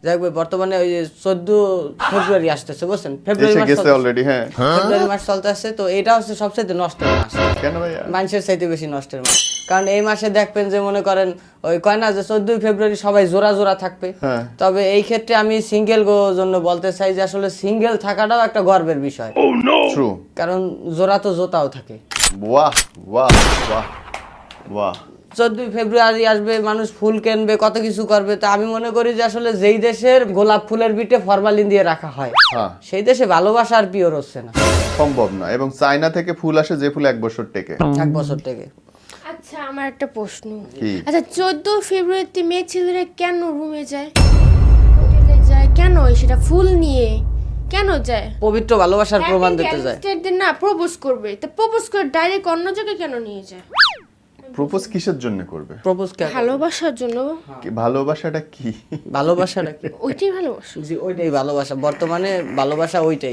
যাই হোক, বর্তমানে ওই যে 14 ফেব্রুয়ারি আসতেছে, বুঝছেন? ফেব্রুয়ারি এসে মাস গেছে অলরেডি। হ্যাঁ, ফেব্রুয়ারি মাস চলতে আসছে, তো এটা হচ্ছে সবচেয়ে নষ্টের মাস। কেন ভাইয়া? মানুষের চাইতে বেশি নষ্টের মাস, কারণ এই মাসে দেখবেন যে মনে করেন ওই কয় না যে 14 ফেব্রুয়ারি সবাই জোড়া জোড়া থাকবে। হ্যাঁ। তবে এই ক্ষেত্রে আমি সিঙ্গেল জন্য বলতে চাই যে আসলে সিঙ্গেল থাকাটাও একটা গর্বের বিষয়, ট্রু। কারণ জোড়া তো জোতাও থাকে। বাহ বাহ বাহ বাহ। 14 ফেব্রুয়ারি আসবে, মানুষ ফুল কিনবে, কত কিছু করবে। তো আমি মনে করি যে আসলে যেই দেশের গোলাপ ফুলের বিটে ফরমালিন দিয়ে রাখা হয়, হ্যাঁ, সেই দেশে ভালোবাসা আর পিওর হচ্ছে না। সম্ভব না। এবং চায়না থেকে ফুল আসে, যে ফুল 1 বছর টেকে। 1 বছর থেকে। আচ্ছা, আমার একটা প্রশ্ন। কি? আচ্ছা, 14 ফেব্রুয়ারিতে মেয়ে ছেলেরা কেন রুমে যায়, হোটেলে যায়, কেন সেটা ফুল নিয়ে কেন যায়? পবিত্র ভালোবাসার প্রমাণ দিতে যায়। গ্যাংস্টারদের না প্রপোজ করবে, তো প্রপোজ করে ডাইরেক্ট অন্য জায়গায় কেন নিয়ে যায়? প্রপোজ কিসের জন্য করবে? প্রপোজ কে? ভালোবাসার জন্য। ভালোবাসাটা কি? ভালোবাসাটা কি? ওইটাই ভালোবাসা। জি, ওইটাই ভালোবাসা। বর্তমানে ভালোবাসা ওইটাই।